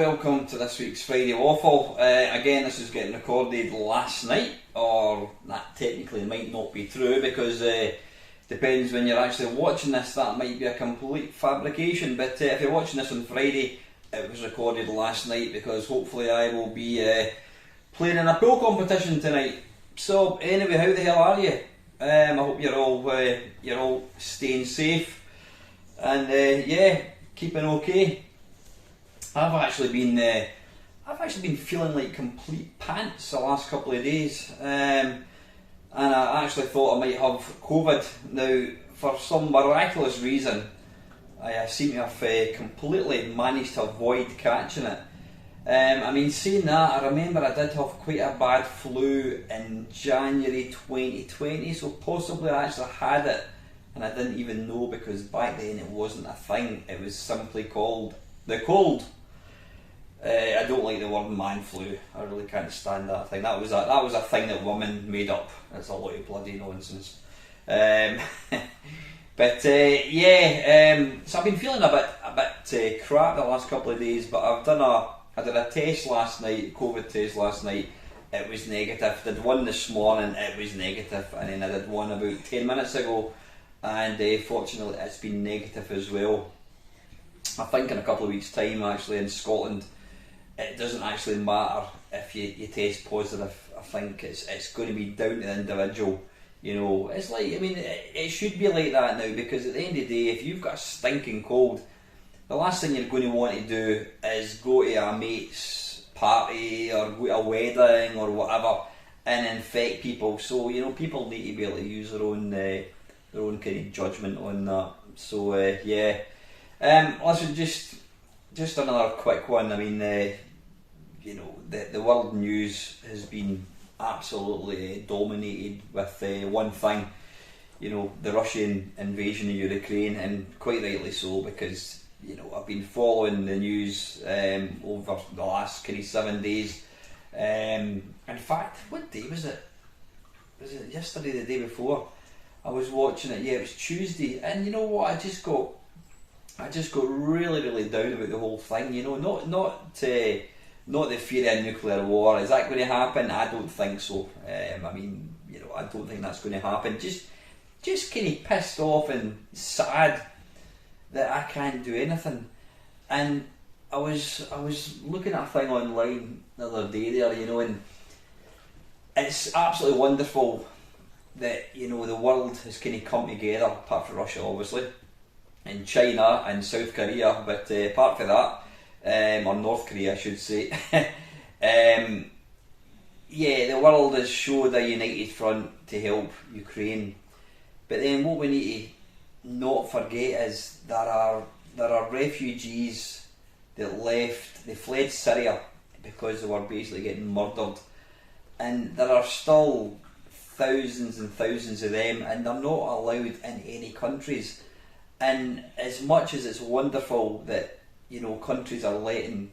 welcome to this week's Friday Waffle. Again, this is getting recorded last night, or that technically might not be true because depends when you're actually watching this, that might be a complete fabrication. But if you're watching this on Friday, it was recorded last night because hopefully I will be playing in a pool competition tonight. So anyway, how the hell are you? I hope you're all staying safe and yeah, keeping okay. I've actually been feeling like complete pants the last couple of days, and I actually thought I might have COVID. Now, for some miraculous reason, I seem to have completely managed to avoid catching it. I mean, saying that, I remember I did have quite a bad flu in January 2020, so possibly I actually had it and I didn't even know because back then it wasn't a thing. It was simply called the cold. I don't like the word man flu. I really can't stand that thing. That was a thing that women made up. It's a lot of bloody nonsense. Yeah, so I've been feeling a bit crap the last couple of days, but I did a test last night, COVID test last night. It was negative. Did one this morning, it was negative, and then I did one about 10 minutes ago, and fortunately it's been negative as well. I think in a couple of weeks' time, actually, in Scotland, it doesn't actually matter if you test positive. I think it's going to be down to the individual. You know, it's like, I mean, it should be like that now, because at the end of the day, if you've got a stinking cold, the last thing you're going to want to do is go to a mate's party or go to a wedding or whatever and infect people. So, you know, people need to be able to use their own kind of judgment on that. So, yeah. Listen, just another quick one. I mean, you know, the world news has been absolutely dominated with one thing, you know, the Russian invasion of Ukraine, and quite rightly so, because, you know, I've been following the news over the last kind of 7 days. In fact, what day was it? Was it yesterday, the day before? I was watching it. Yeah, it was Tuesday, and you know what? I just got really, really down about the whole thing. You know, not the fear of nuclear war. Is that going to happen? I don't think so. I mean, you know, I don't think that's going to happen. Just kind of pissed off and sad that I can't do anything. And I was looking at a thing online the other day there, you know, and it's absolutely wonderful that, you know, the world has kind of come together, apart from Russia, obviously, and China and South Korea, but apart from that, or North Korea I should say, yeah, the world has showed a united front to help Ukraine. But then what we need to not forget is there are refugees that they fled Syria because they were basically getting murdered, and there are still thousands and thousands of them, and they're not allowed in any countries. And as much as it's wonderful that, you know, countries are letting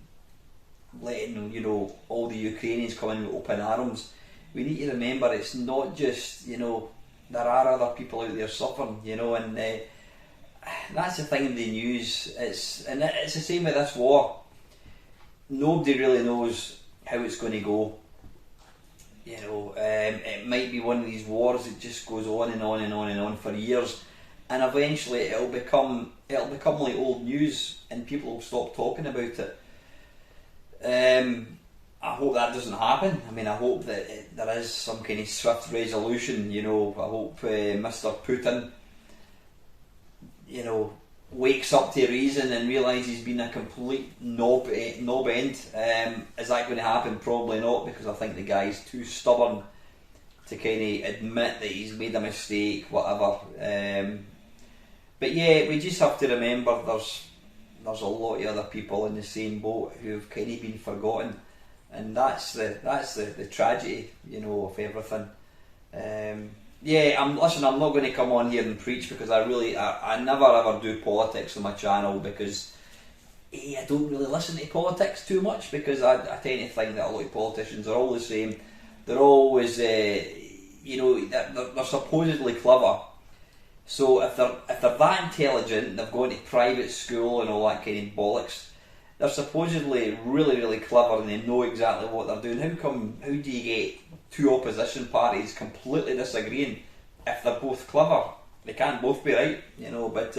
you know, all the Ukrainians come in with open arms, we need to remember it's not just, you know, there are other people out there suffering, you know, and that's the thing in the news. It's the same with this war. Nobody really knows how it's going to go. You know, it might be one of these wars that just goes on and on and on and on for years, and eventually it'll become like old news, and people will stop talking about it. I hope that doesn't happen. I mean, I hope that there is some kind of swift resolution. You know, I hope Mr. Putin, you know, wakes up to reason and realises he's been a complete knob end. Is that going to happen? Probably not, because I think the guy's too stubborn to kind of admit that he's made a mistake, whatever. But yeah, we just have to remember there's a lot of other people in the same boat who've kind of been forgotten, and that's the tragedy, you know, of everything. Yeah, I'm not going to come on here and preach, because I never ever do politics on my channel, because I don't really listen to politics too much, because I tend to think that a lot of politicians are all the same. They're always, you know, they're supposedly clever. So if they're that intelligent, they've gone to private school and all that kind of bollocks, they're supposedly really, really clever and they know exactly what they're doing. How do you get two opposition parties completely disagreeing if they're both clever? They can't both be right, you know. But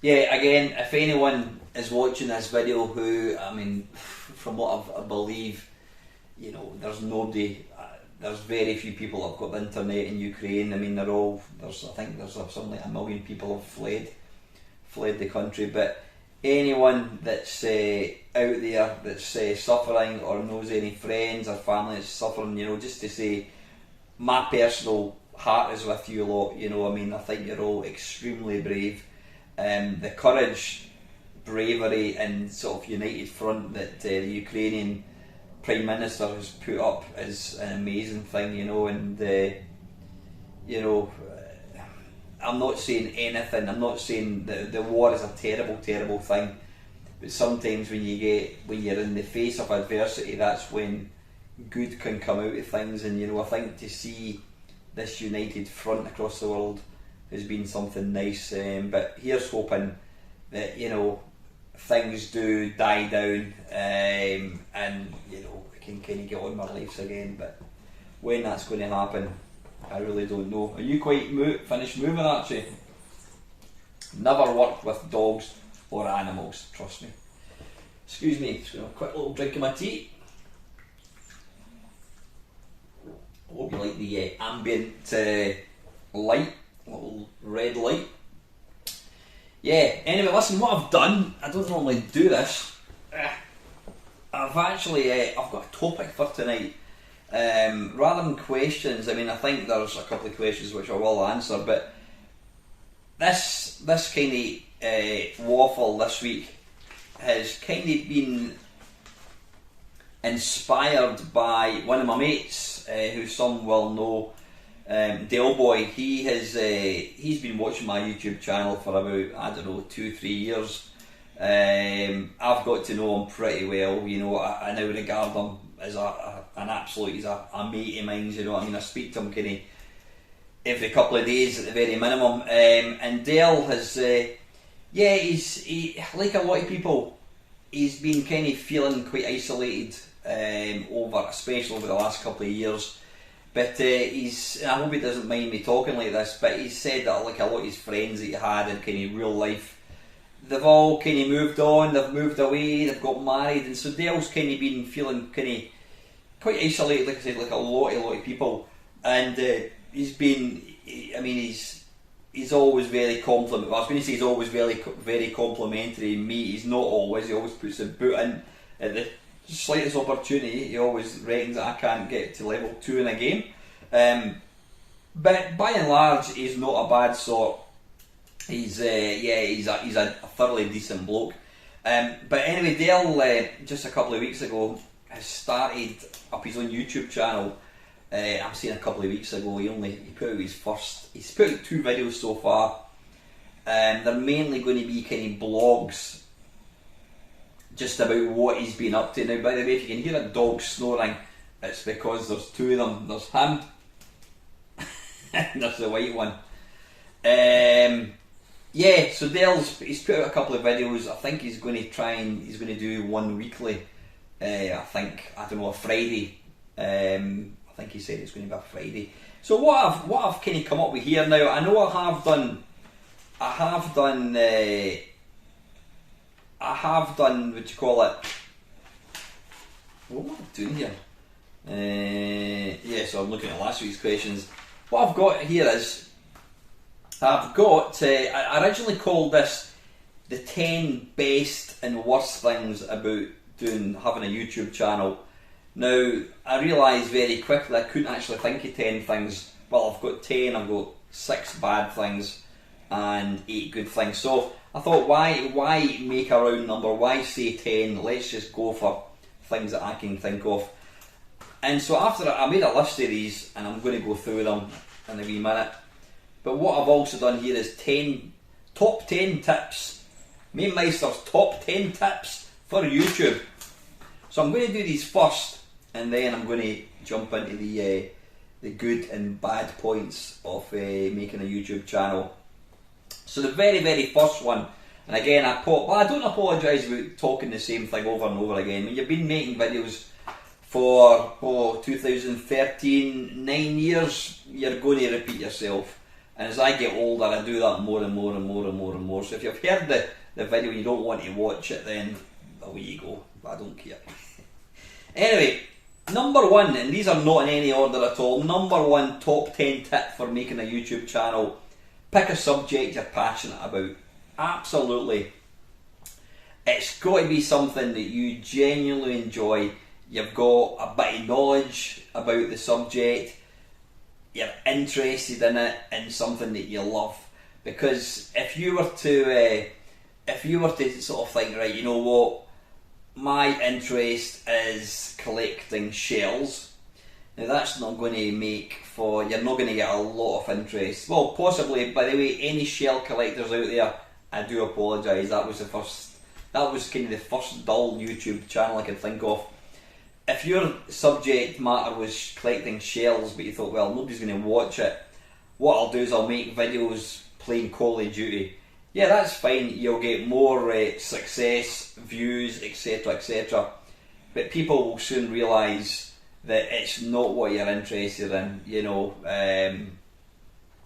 yeah, again, if anyone is watching this video who, I mean, from what I believe, you know, there's nobody, there's very few people that have got the internet in Ukraine. I mean, I think there's something like 1 million people have fled the country. But anyone that's out there that's suffering or knows any friends or family that's suffering, you know, just to say, my personal heart is with you lot. You know, I mean, I think you're all extremely brave. The courage, bravery and sort of united front that the Ukrainian Prime Minister has put up is an amazing thing, you know. And you know, I'm not saying anything, I'm not saying that the war is a terrible, terrible thing, but sometimes when you're in the face of adversity, that's when good can come out of things. And you know, I think to see this united front across the world has been something nice. But here's hoping that, you know, things do die down, and you know, we can kind of get on with our lives again. But when that's going to happen, I really don't know. Are you quite finished moving, Archie? Never worked with dogs or animals, trust me. Excuse me, just a quick little drink of my tea. I hope you like the ambient light, little red light. Yeah, anyway, listen, what I've done, I don't normally do this. I've actually, I've got a topic for tonight. Rather than questions, I mean, I think there's a couple of questions which I will answer, but this kind of waffle this week has kind of been inspired by one of my mates, who some will know, Dale Boy. He's been watching my YouTube channel for about, I don't know, 2-3 years. I've got to know him pretty well, you know. I now regard him as an absolute, he's a mate of mine, you know. I mean, I speak to him kind of every couple of days at the very minimum. And Dale has, he like a lot of people, he's been kind of feeling quite isolated, especially over the last couple of years. But I hope he doesn't mind me talking like this, but he said that like a lot of his friends that he had in kind of real life, they've all kind of moved on, they've moved away, they've got married, and so Dale's kind of been feeling kind of quite isolated, like I said, like a lot of people. And he's always very complimentary. I was going to say he's always very complimentary of me. He's not always. He always puts a boot in at the slightest opportunity. He always reckons that I can't get to level 2 in a game. But by and large, he's not a bad sort. He's a thoroughly decent bloke. But anyway, Dale just a couple of weeks ago has started up his own YouTube channel. I'm saying a couple of weeks ago. He put out he's put out 2 videos so far. They're mainly going to be kind of blogs, just about what he's been up to. Now, by the way, if you can hear a dog snoring, it's because there's 2 of them. There's him and there's the white one. Yeah, so he's put out a couple of videos. I think he's going to do one weekly. I don't know, a Friday. I think he said it's going to be a Friday. So what I've kind of come up with here now, I know I have done what do you call it? What am I doing here? Yeah, so I'm looking at last week's questions. What I've got here is, I originally called this the 10 best and worst things about having a YouTube channel. Now, I realised very quickly I couldn't actually think of 10 things. Well, I've got 10, I've got 6 bad things and 8 good things. So I thought, why make a round number? Why say 10? Let's just go for things that I can think of. And so after that, I made a list of these, and I'm going to go through them in a wee minute. But what I've also done here is top 10 tips. Mamemeister's top 10 tips for YouTube. So I'm going to do these first, and then I'm going to jump into the good and bad points of making a YouTube channel. So the very, very first one, And again, I don't apologise about talking the same thing over and over again. When you've been making videos for 2013, 9 years, you're going to repeat yourself. And as I get older, I do that more and more and more and more and more. So if you've heard the video and you don't want to watch it, then away you go. I don't care. Anyway, number one, and these are not in any order at all, number one top 10 tip for making a YouTube channel: pick a subject you're passionate about. Absolutely. It's got to be something that you genuinely enjoy. You've got a bit of knowledge about the subject. You're interested in it, in something that you love. Because if you were to sort of think, right, you know what, my interest is collecting shells. Now that's not going to make for, you're not going to get a lot of interest. Well, possibly, by the way, any shell collectors out there, I do apologise. That was kind of the first dull YouTube channel I could think of. If your subject matter was collecting shells, but you thought, well, nobody's going to watch it, what I'll do is I'll make videos playing Call of Duty. Yeah, that's fine. You'll get more success, views, etc, etc. But people will soon realise that it's not what you're interested in, you know. And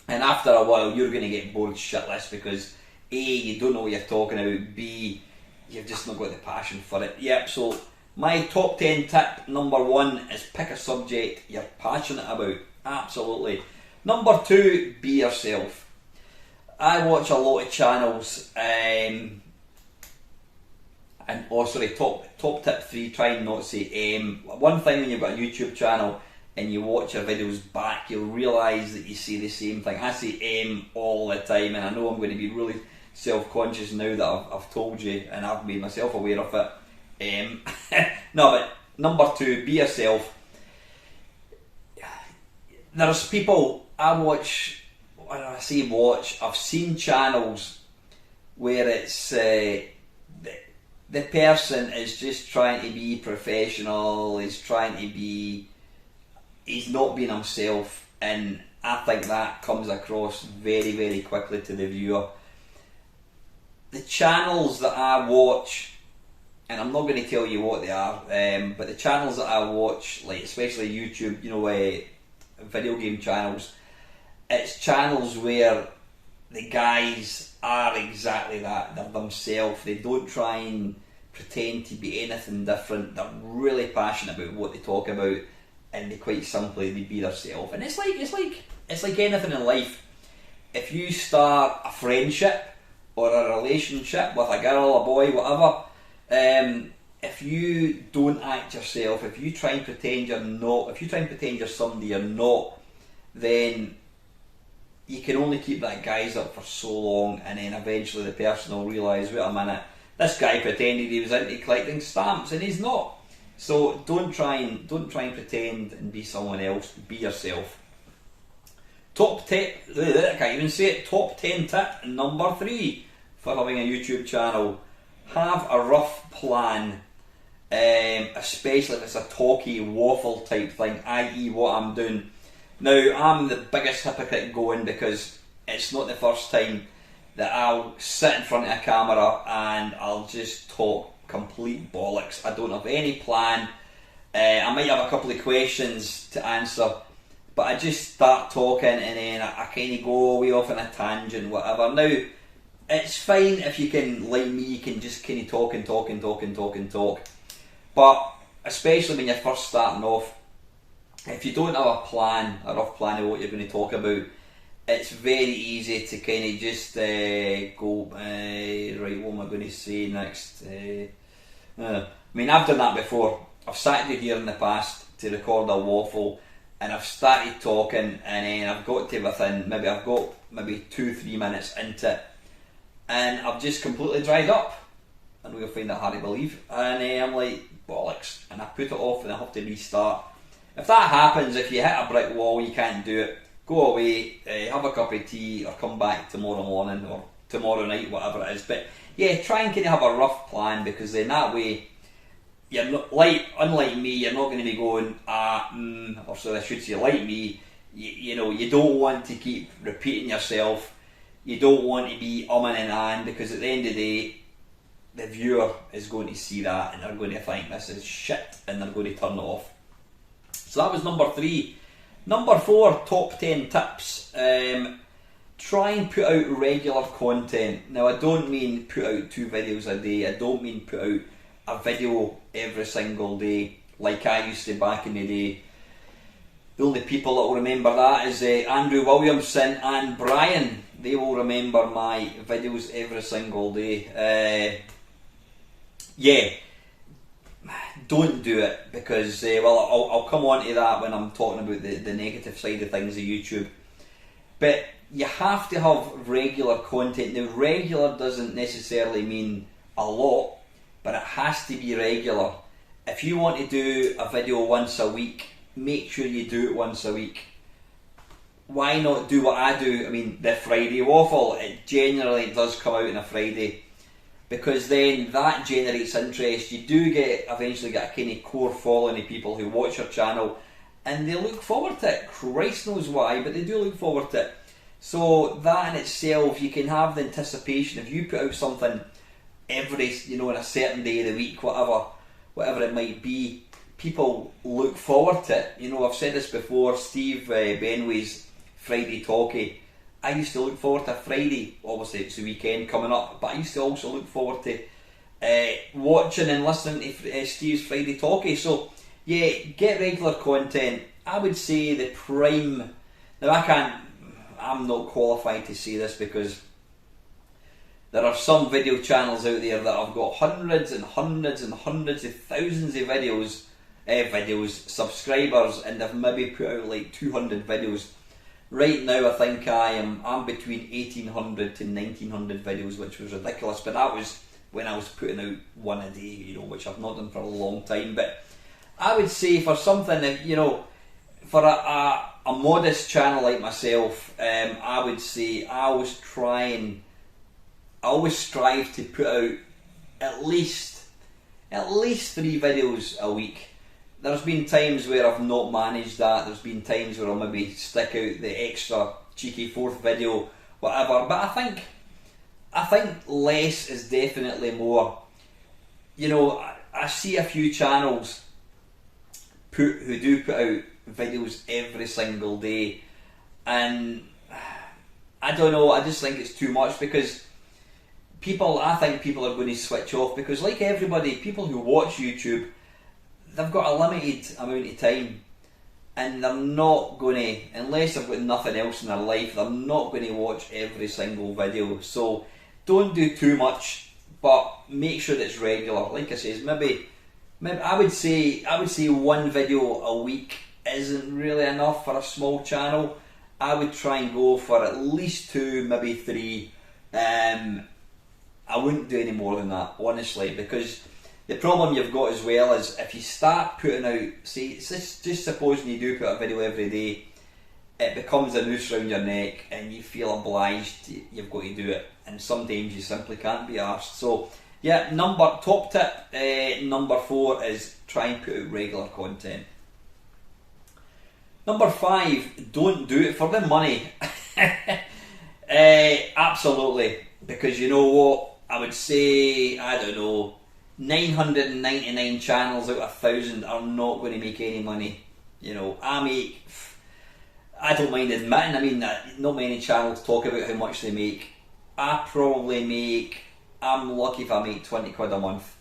after a while, you're going to get bored shitless because A, you don't know what you're talking about, B, you've just not got the passion for it. Yep, so my top 10 tip, number one, is pick a subject you're passionate about. Absolutely. Number two, be yourself. I watch a lot of channels, top tip 3, try not to say one thing when you've got a YouTube channel and you watch your videos back, you'll realise that you say the same thing. I say all the time, and I know I'm going to be really self-conscious now that I've told you and I've made myself aware of it. No, but number two, be yourself. There's people I've seen channels where it's the person is just trying to be professional, he's not being himself, and I think that comes across very, very quickly to the viewer. The channels that I watch, and I'm not going to tell you what they are, but the channels that I watch, like especially YouTube, you know, video game channels, it's channels where the guys are exactly that. They're themselves. They don't try and pretend to be anything different. They're really passionate about what they talk about, and they quite simply they be themselves. And it's like anything in life. If you start a friendship or a relationship with a girl, a boy, whatever, if you don't act yourself, if you try and pretend you're not, if you try and pretend you're somebody you're not, then you can only keep that guise up for so long, and then eventually the person will realise, wait a minute, this guy pretended he was into collecting stamps and he's not. So don't try and pretend and be someone else. Be yourself. Top 10, I can't even say it. Top 10 tip number 3 for having a YouTube channel: have a rough plan, especially if it's a talky waffle type thing, i.e. what I'm doing. Now, I'm the biggest hypocrite going, because it's not the first time that I'll sit in front of a camera and I'll just talk complete bollocks. I don't have any plan. I might have a couple of questions to answer, but I just start talking and then I kind of go away off on a tangent, whatever. Now, it's fine if you can, like me, you can just kind of talk. But especially when you're first starting off, if you don't have a plan, a rough plan of what you're going to talk about, it's very easy to kind of just go, right, what am I going to say next? I mean, I've done that before. I've sat here in the past to record a waffle, and I've started talking, and then I've got to within, maybe 2-3 minutes into it, and I've just completely dried up. I know you'll find that hard to believe. And I'm like, bollocks, and I put it off and I have to restart. If that happens, if you hit a brick wall, you can't do it, go away, have a cup of tea, or come back tomorrow morning or tomorrow night, whatever it is. But yeah, try and kind of have a rough plan, because then that way, you're not, unlike me, you're not going to be going, or so I should say, like me, you know, you don't want to keep repeating yourself. You don't want to be umming and ahhing, because at the end of the day, the viewer is going to see that and they're going to think this is shit and they're going to turn it off. So that was number 3. Number 4, top 10 tips. Try and put out regular content. Now, I don't mean put out 2 videos a day. I don't mean put out a video every single day like I used to back in the day. The only people that will remember that is Andrew Williamson and Brian. They will remember my videos every single day. Yeah, don't do it, because well, I'll come on to that when I'm talking about the negative side of things of YouTube. But you have to have regular content. Now, regular doesn't necessarily mean a lot, but it has to be regular. If you want to do a video once a week, make sure you do it once a week. Why not do what I do? I mean, the Friday Waffle, it generally does come out on a Friday, because then that generates interest. You do eventually get a kind of core following of people who watch your channel, and they look forward to it. Christ knows why, but they do look forward to it. So that in itself, you can have the anticipation. If you put out something every, on a certain day of the week, whatever it might be, people look forward to it. I've said this before, Steve Benway's Friday Talkie. I used to look forward to Friday. Obviously it's the weekend coming up, but I used to also look forward to watching and listening to Steve's Friday Talkie. So yeah, get regular content. I would say the prime, now I'm not qualified to say this, because there are some video channels out there that have got hundreds and hundreds and hundreds of thousands of videos, subscribers, and they've maybe put out like 200 videos. Right now, I think I'm between 1800 to 1900 videos, which was ridiculous. But that was when I was putting out one a day, which I've not done for a long time. But I would say for something that, for a modest channel like myself, I would say I always strive to put out at least 3 videos a week. There's been times where I've not managed that. There's been times where I'll maybe stick out the extra cheeky 4th video, whatever. But I think less is definitely more. I see a few channels who do put out videos every single day, and I don't know, I just think it's too much, because I think people are going to switch off, because like everybody, people who watch YouTube, they've got a limited amount of time, and they're not going to, unless they've got nothing else in their life, they're not going to watch every single video. So don't do too much, but make sure that it's regular. Like I say, maybe I would say 1 video a week isn't really enough for a small channel. I would try and go for at least 2, maybe 3. I wouldn't do any more than that, honestly, because the problem you've got as well is if you start putting out, just supposing you do put a video every day, it becomes a noose around your neck and you feel obliged, you've got to do it, and sometimes you simply can't be arsed. So yeah, top tip number 4 is try and put out regular content. Number 5, don't do it for the money. Absolutely, because you know what, I would say, I don't know, 999 channels out of 1,000 are not going to make any money. I don't mind admitting, I mean, not many channels talk about how much they make. I probably I'm lucky if I make 20 quid a month.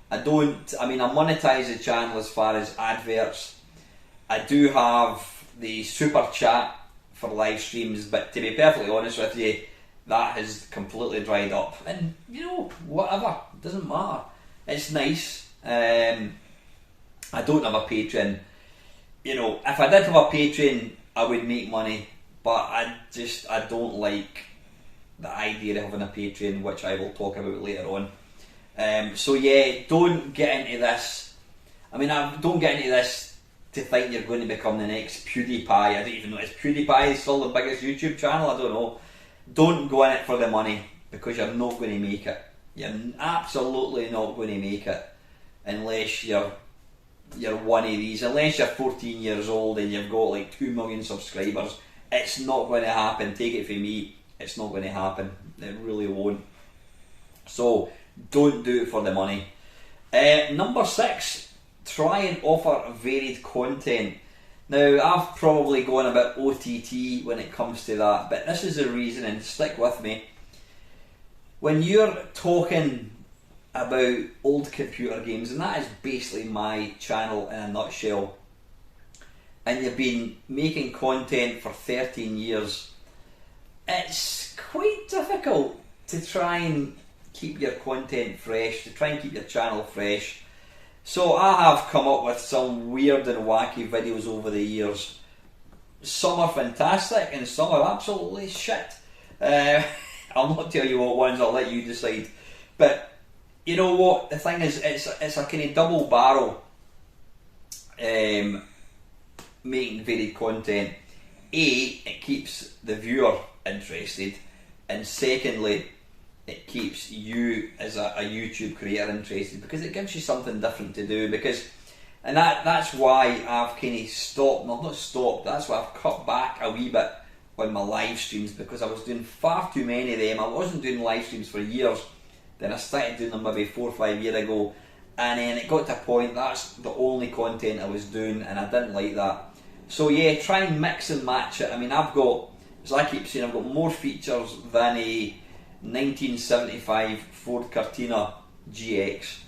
I monetize the channel as far as adverts. I do have the super chat for live streams, but to be perfectly honest with you, that has completely dried up. And whatever, it doesn't matter. It's nice. I don't have a Patreon. If I did have a Patreon, I would make money, but I don't like the idea of having a Patreon, which I will talk about later on. So yeah, don't get into this. Don't get into this to think you're going to become the next PewDiePie. I don't even know, is PewDiePie still the biggest YouTube channel? I don't know. Don't go in it for the money, because you're not going to make it. You're absolutely not going to make it unless you're one of these. Unless you're 14 years old and you've got like 2 million subscribers, it's not going to happen. Take it from me, it's not going to happen. It really won't. So don't do it for the money. Number 6, try and offer varied content. Now, I've probably gone a bit OTT when it comes to that, but this is the reason, and stick with me. When you're talking about old computer games, and that is basically my channel in a nutshell, and you've been making content for 13 years, it's quite difficult to try and keep your content fresh, to try and keep your channel fresh. So I have come up with some weird and wacky videos over the years. Some are fantastic and some are absolutely shit. I'll not tell you what ones, I'll let you decide. But you know what, the thing is, it's a kind of double barrel making varied content. A, it keeps the viewer interested, and secondly, it keeps you as a YouTube creator interested, because it gives you something different to do. And that's why I've kind of stopped, well, not stopped, that's why I've cut back a wee bit on my live streams, because I was doing far too many of them. I wasn't doing live streams for years, then I started doing them maybe 4 or 5 years ago, and then it got to a point that's the only content I was doing, and I didn't like that. So yeah, try and mix and match it. I mean, I've got, as I keep saying, I've got more features than a 1975 Ford Cortina GX.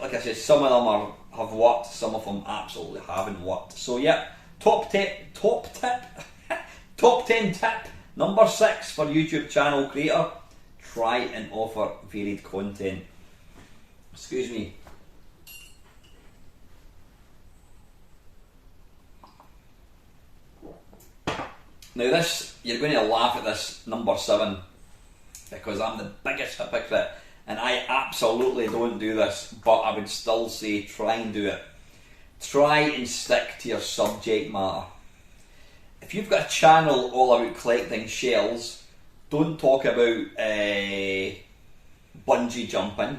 Like I said, some of them have worked, some of them absolutely haven't worked. So yeah, top 10 tip, number 6 for YouTube channel creator: try and offer varied content. Excuse me. Now this, you're going to laugh at this number 7, because I'm the biggest hypocrite and I absolutely don't do this, but I would still say try and do it. Try and stick to your subject matter. If you've got a channel all about collecting shells, don't talk about bungee jumping,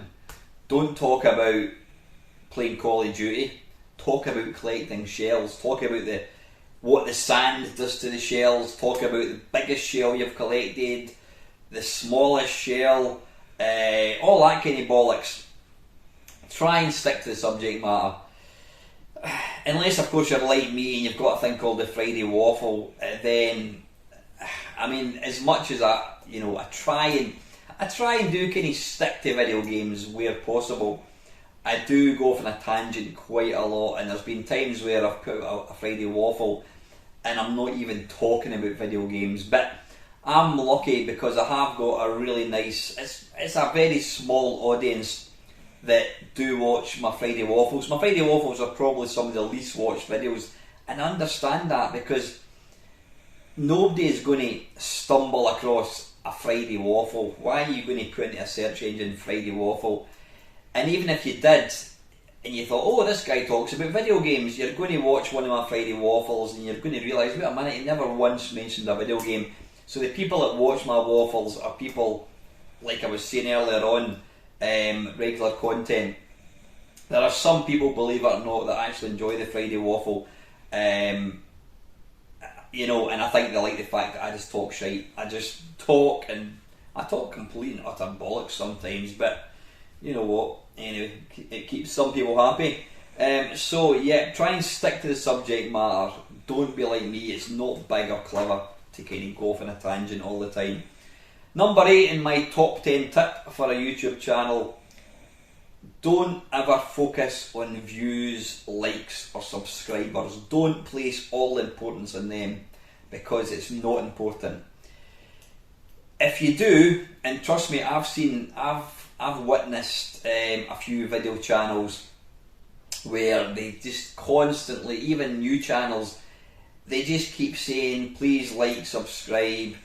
don't talk about playing Call of Duty, talk about collecting shells, talk about what the sand does to the shells, talk about the biggest shell you've collected, the smallest shell, all that kind of bollocks. Try and stick to the subject matter. Unless, of course, you're like me and you've got a thing called the Friday Waffle, then, I mean, as much as I try and do kind of stick to video games where possible. I do go off on a tangent quite a lot, and there's been times where I've put out a Friday Waffle and I'm not even talking about video games, but I'm lucky because I have got a really nice, it's a very small audience that do watch my Friday Waffles. My Friday Waffles are probably some of the least watched videos, and I understand that, because nobody is going to stumble across a Friday Waffle. Why are you going to put into a search engine Friday Waffle? And even if you did, and you thought, oh, this guy talks about video games, you're going to watch one of my Friday Waffles and you're going to realise, wait a minute, he never once mentioned a video game. So the people that watch my Waffles are people, like I was saying earlier on, regular content. There are some people, believe it or not, that actually enjoy the Friday Waffle, and I think they like the fact that I just talk shite. I just talk, and I talk complete and utter bollocks sometimes, but you know what, anyway, it keeps some people happy. So yeah, try and stick to the subject matter. Don't be like me, it's not big or clever to kind of go off on a tangent all the time. Number 8 in my top 10 tip for a YouTube channel: don't ever focus on views, likes or subscribers. Don't place all the importance on them, because it's not important. If you do, and trust me, I've witnessed a few video channels where they just constantly, even new channels, they just keep saying, please like, subscribe,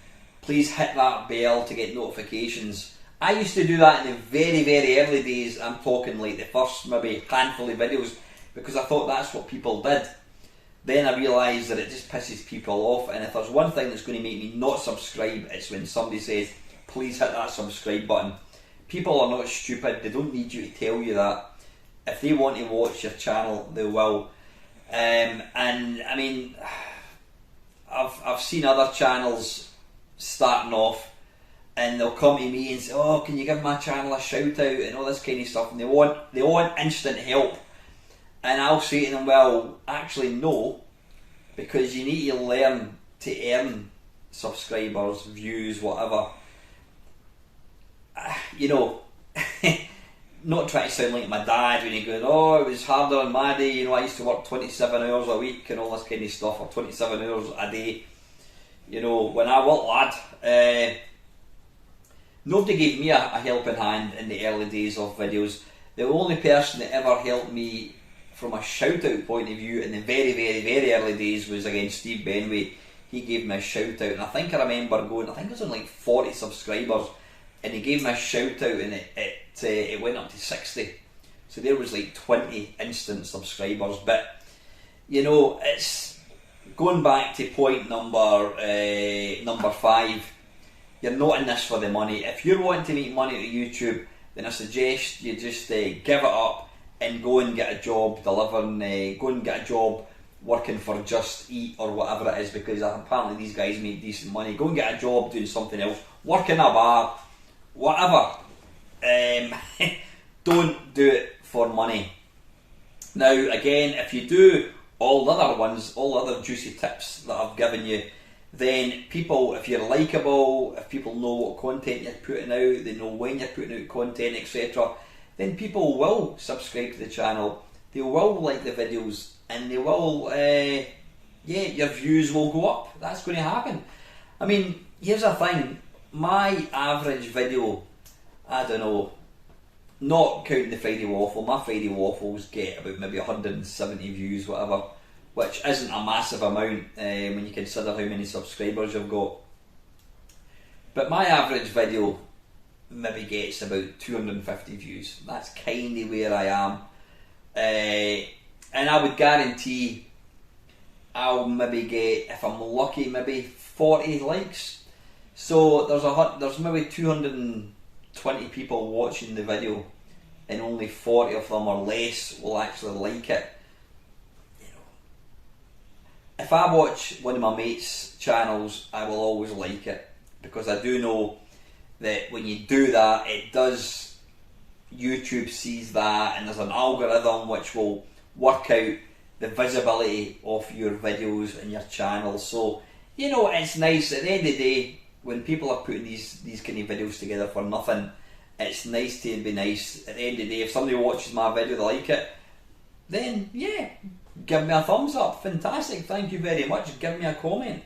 please hit that bell to get notifications. I used to do that in the very, very early days. I'm talking like the first maybe handful of videos, because I thought that's what people did. Then I realised that it just pisses people off, and if there's one thing that's going to make me not subscribe, it's when somebody says, please hit that subscribe button. People are not stupid, they don't need you to tell you that. If they want to watch your channel, they will. And I mean, I've seen other channels starting off, and they'll come to me and say, "Oh, can you give my channel a shout out?" and all this kind of stuff, and they want instant help, and I'll say to them, "Well, actually no, because you need to learn to earn subscribers, views, whatever." You know, not trying to sound like my dad when he goes, "Oh, it was harder on my day, you know, I used to work 27 hours a week and all this kind of stuff, or 27 hours a day." You know, when I worked, lad, nobody gave me a helping hand in the early days of videos. The only person that ever helped me from a shout out point of view in the very, very, very early days was, again, Steve Benway. He gave me a shout out, and I think I remember going, I think it was on like 40 subscribers, and he gave me a shout out, and it went up to 60. So there was like 20 instant subscribers. But you know, it's going back to point number 5. You're not in this for the money. If you're wanting to make money out of YouTube, then I suggest you just give it up and go and get a job delivering. Go and get a job working for Just Eat or whatever it is, because apparently these guys make decent money. Go and get a job doing something else. Work in a bar, whatever. Don't do it for money. Now, again, if you do all the other ones, all the other juicy tips that I've given you, then people, if you're likeable, if people know what content you're putting out, they know when you're putting out content, etc., then people will subscribe to the channel, they will like the videos, and they will, your views will go up. That's going to happen. I mean, here's the thing, my average video, I don't know, not counting the Friday Waffle, my Friday Waffles get about maybe 170 views, whatever, which isn't a massive amount when you consider how many subscribers you've got. But my average video maybe gets about 250 views. That's kind of where I am. And I would guarantee I'll maybe get, if I'm lucky, maybe 40 likes. So there's maybe 220 people watching the video, and only 40 of them or less will actually like it. You know, if I watch one of my mates' channels, I will always like it, because I do know that when you do that, it does, YouTube sees that, and there's an algorithm which will work out the visibility of your videos and your channel. So, you know, it's nice at the end of the day, when people are putting these kind of videos together for nothing, it's nice to be nice. At the end of the day, if somebody watches my video, they like it, then yeah, give me a thumbs up. Fantastic, thank you very much. Give me a comment.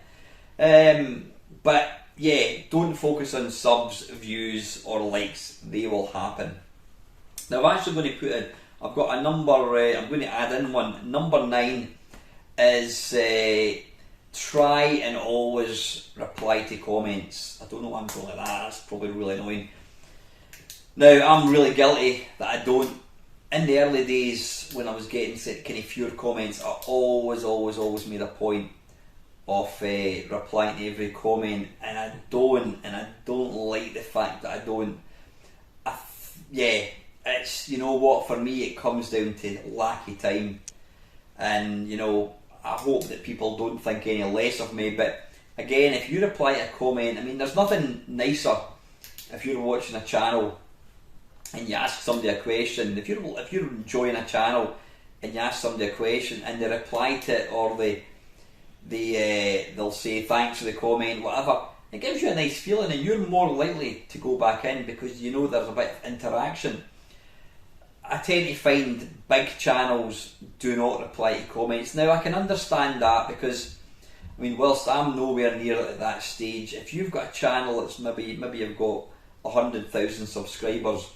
But yeah, don't focus on subs, views, or likes. They will happen. Now, I'm actually going to put in, I've got a number, I'm going to add in one. Number 9 is try and always reply to comments. I don't know why I'm going like that, that's probably really annoying. Now, I'm really guilty that I don't. In the early days, when I was getting kind of fewer comments, I always made a point of replying to every comment, and I don't like the fact that I don't. It's, you know what, for me it comes down to lack of time, and you know, I hope that people don't think any less of me. But again, if you reply to a comment, I mean, there's nothing nicer if you're watching a channel and you ask somebody a question. If you're enjoying a channel and you ask somebody a question and they reply to it, or they'll say thanks for the comment, whatever, it gives you a nice feeling, and you're more likely to go back in because you know there's a bit of interaction. I tend to find big channels do not reply to comments. Now, I can understand that, because I mean, whilst I'm nowhere near at that stage, if you've got a channel that's maybe you've got 100,000 subscribers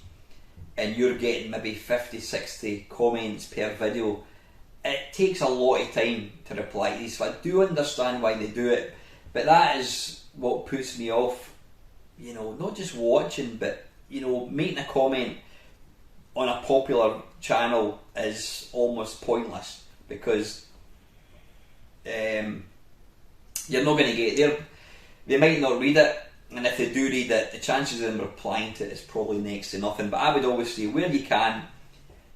and you're getting maybe 50, 60 comments per video, it takes a lot of time to reply to these. So I do understand why they do it, but that is what puts me off, you know, not just watching, but you know, making a comment on a popular channel is almost pointless, because you're not going to get there. They might not read it, and if they do read it, the chances of them replying to it is probably next to nothing. But I would always say, where you can,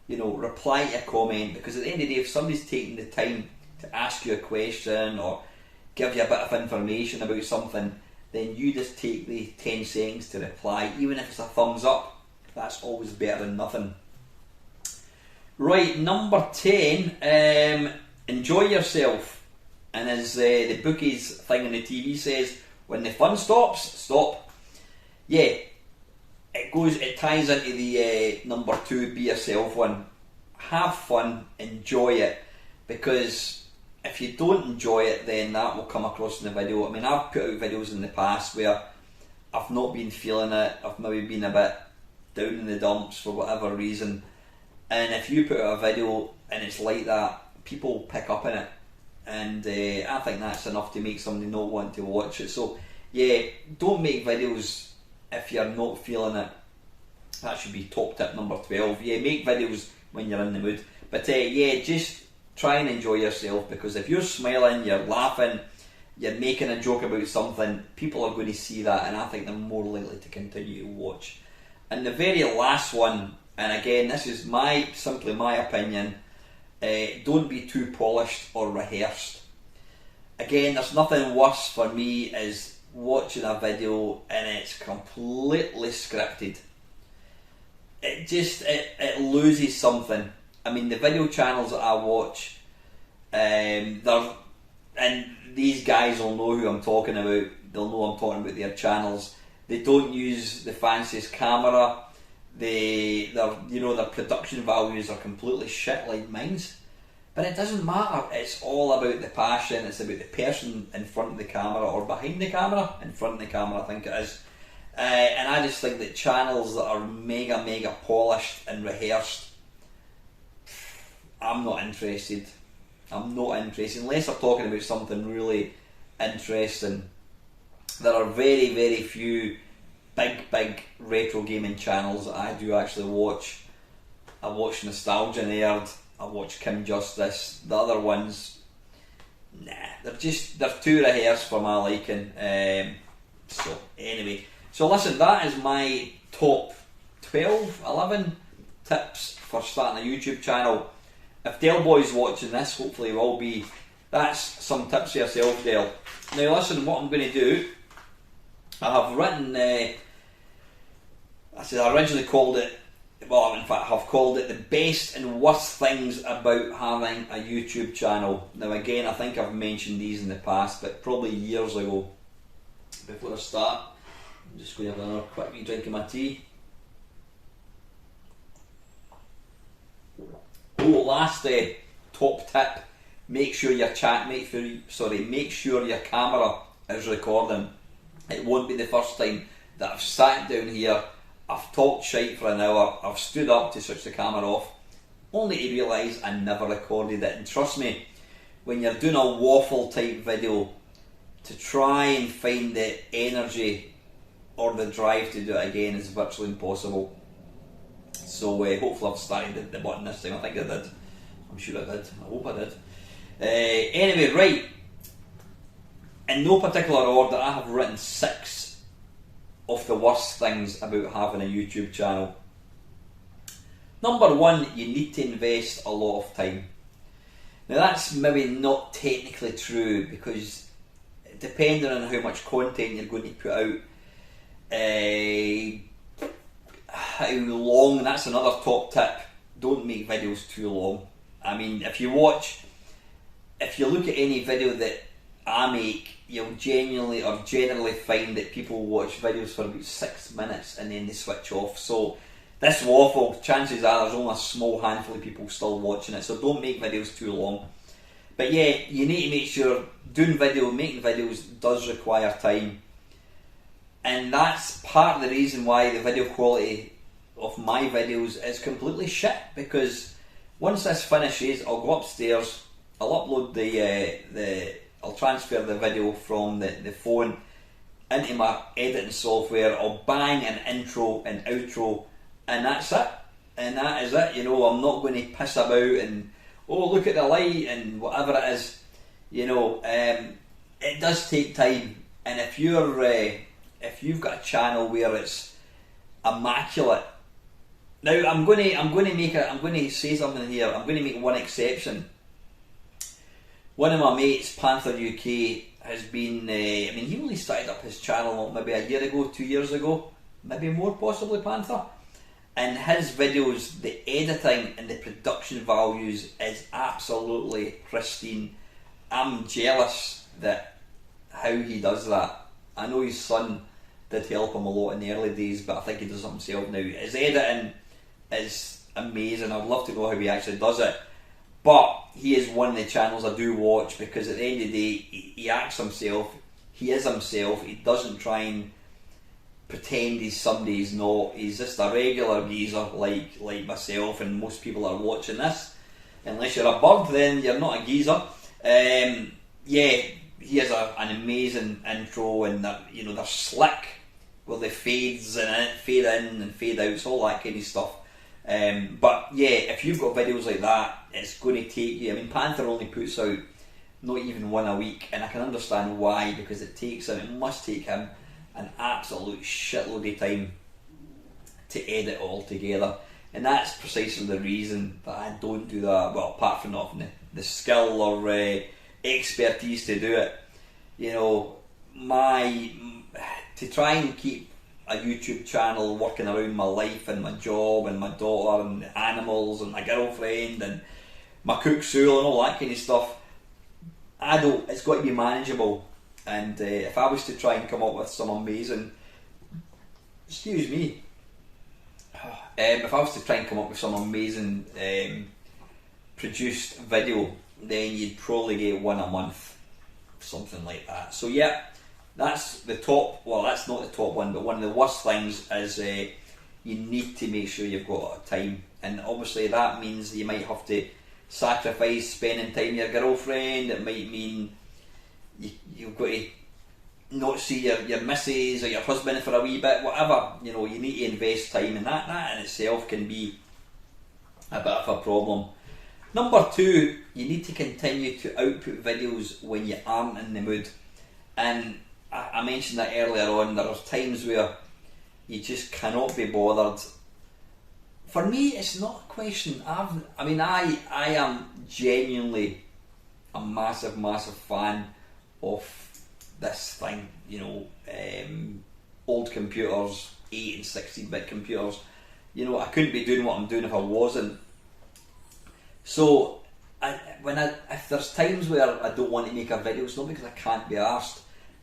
you know, reply to a comment, because at the end of the day, if somebody's taking the time to ask you a question or give you a bit of information about something, then you just take the 10 seconds to reply, even if it's a thumbs up. That's always better than nothing. Right, number 10, enjoy yourself. And as the bookies thing on the TV says, when the fun stops, stop. Yeah, it ties into the number 2, be yourself one. Have fun, enjoy it, because if you don't enjoy it, then that will come across in the video. I mean, I've put out videos in the past where I've not been feeling it, I've maybe been a bit down in the dumps for whatever reason, and if you put out a video and it's like that, people pick up on it, and I think that's enough to make somebody not want to watch it. So yeah, don't make videos if you're not feeling it. That should be top tip number 12. Yeah, make videos when you're in the mood, but yeah, just try and enjoy yourself, because if you're smiling, you're laughing, you're making a joke about something, people are going to see that, and I think they're more likely to continue to watch. And the very last one, and again, this is simply my opinion, don't be too polished or rehearsed. Again, there's nothing worse for me as watching a video and it's completely scripted. It loses something. I mean, the video channels that I watch, and these guys will know who I'm talking about. They'll know I'm talking about their channels. They don't use the fanciest camera. Their production values are completely shit like mine's. But it doesn't matter. It's all about the passion. It's about the person in front of the camera, or behind the camera, in front of the camera, I think it is. And I just think that channels that are mega polished and rehearsed, I'm not interested. Unless I'm talking about something really interesting. There are very few big retro gaming channels that I do actually watch. I watch Nostalgia Nerd, I watch Kim Justice. The other ones, nah, they're too rehearsed for my liking. So anyway, so listen, that is my top 12, 11 tips for starting a YouTube channel. If Dale Boy's watching this, hopefully he will be. That's some tips for yourself, Dale. Now listen, what I'm going to do, I have written, I originally called it, well, in fact, I've called it the best and worst things about having a YouTube channel. Now again, I think I've mentioned these in the past, but probably years ago. Before I start, I'm just going to have another quick wee drink of my tea. Oh, last top tip: make sure your make sure your camera is recording. It won't be the first time that I've sat down here, I've talked shite for an hour, I've stood up to switch the camera off, only to realise I never recorded it. And trust me, when you're doing a waffle type video, to try and find the energy or the drive to do it again is virtually impossible. So hopefully I've started the button this time. I think I did. I'm sure I did. I hope I did. Anyway, right. In no particular order, I have written 6 of the worst things about having a YouTube channel. Number 1, you need to invest a lot of time. Now that's maybe not technically true, because depending on how much content you're going to put out, how long, that's another top tip. Don't make videos too long. I mean, if you look at any video that I make, you'll generally find that people watch videos for about 6 minutes and then they switch off. So this waffle, chances are there's only a small handful of people still watching it, so don't make videos too long. But yeah, you need to make sure making videos does require time. And that's part of the reason why the video quality of my videos is completely shit, because once this finishes, I'll go upstairs, I'll upload I'll transfer the video from the phone into my editing software, I'll bang an intro and outro, and that's it. And that is it, I'm not going to piss about and, oh, look at the light and whatever it is. It does take time, and if you've got a channel where it's immaculate. Now I'm going to say something here. I'm going to make one exception. One of my mates, Panther UK, has been, I mean, he only started up his channel maybe a year ago, 2 years ago, maybe more possibly, Panther. And his videos, the editing and the production values is absolutely pristine. I'm jealous that how he does that. I know his son did help him a lot in the early days, but I think he does it himself now. His editing is amazing. I'd love to know how he actually does it. But he is one of the channels I do watch because at the end of the day, he acts himself. He is himself. He doesn't try and pretend he's somebody he's not. He's just a regular geezer like myself and most people that are watching this. Unless you're a bird, then you're not a geezer. Yeah, he has an amazing intro, and they're slick with the fades in it, fade in and fade out, so all that kind of stuff. But yeah, if you've got videos like that, it's going to take you. I mean, Panther only puts out not even one a week, and I can understand why, because it must take him an absolute shitload of time to edit all together, and that's precisely the reason that I don't do that. Well, apart from not having the skill or expertise to do it, to try and keep a YouTube channel working around my life and my job and my daughter and the animals and my girlfriend and my cook Sue and all that kind of stuff. It's got to be manageable, and if I was to try and come up with some amazing, if I was to try and come up with some amazing produced video, then you'd probably get one a month, something like that. So yeah, that's the top. Well, that's not the top one, but one of the worst things is you need to make sure you've got time, and obviously that means you might have to sacrifice spending time with your girlfriend. It might mean you've got to not see your missus or your husband for a wee bit, whatever. You need to invest time, and that in itself can be a bit of a problem. Number 2, you need to continue to output videos when you aren't in the mood. And I mentioned that earlier on, there are times where you just cannot be bothered. For me, it's not a question. I am genuinely a massive, massive fan of this thing. Old computers, 8 and 16-bit computers. I couldn't be doing what I'm doing if I wasn't. So, if there's times where I don't want to make a video, it's not because I can't be arsed.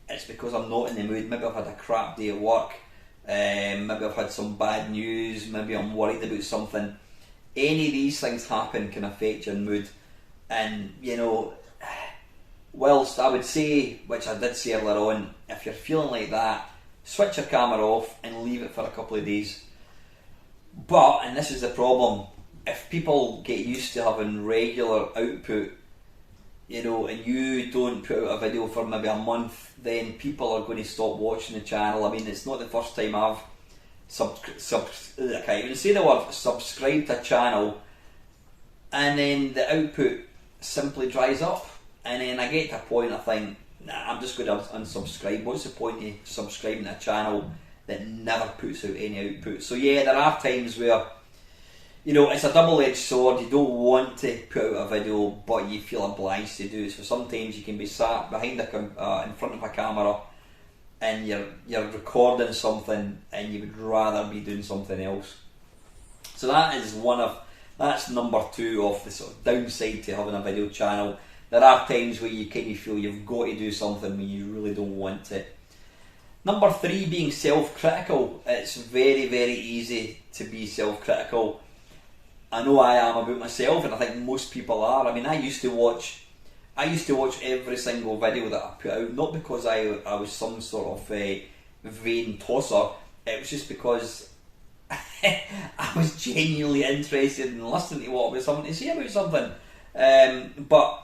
It's because I'm not in the mood. Maybe I've had a crap day at work. Maybe I've had some bad news. Maybe I'm worried about something. Any of these things happen can affect your mood. And, whilst I would say, which I did say earlier on, if you're feeling like that, switch your camera off and leave it for a couple of days. But, and this is the problem, if people get used to having regular output, and you don't put out a video for maybe a month, then people are going to stop watching the channel. I mean, it's not the first time I've I can't even say the word, subscribed to a channel, and then the output simply dries up, and then I get to a point I think, nah, I'm just going to unsubscribe. What's the point of subscribing to a channel that never puts out any output? So yeah, there are times where it's a double-edged sword. You don't want to put out a video, but you feel obliged to do it. So sometimes you can be sat behind in front of a camera, and you're recording something, and you would rather be doing something else. So that's number 2 of the sort of downside to having a video channel. There are times where you kind of feel you've got to do something when you really don't want to. Number 3, being self-critical. It's very, very easy to be self-critical. I know I am about myself, and I think most people are. I mean, I used to watch every single video that I put out, not because I was some sort of vain tosser. It was just because I was genuinely interested in listening to what was someone to say about something. But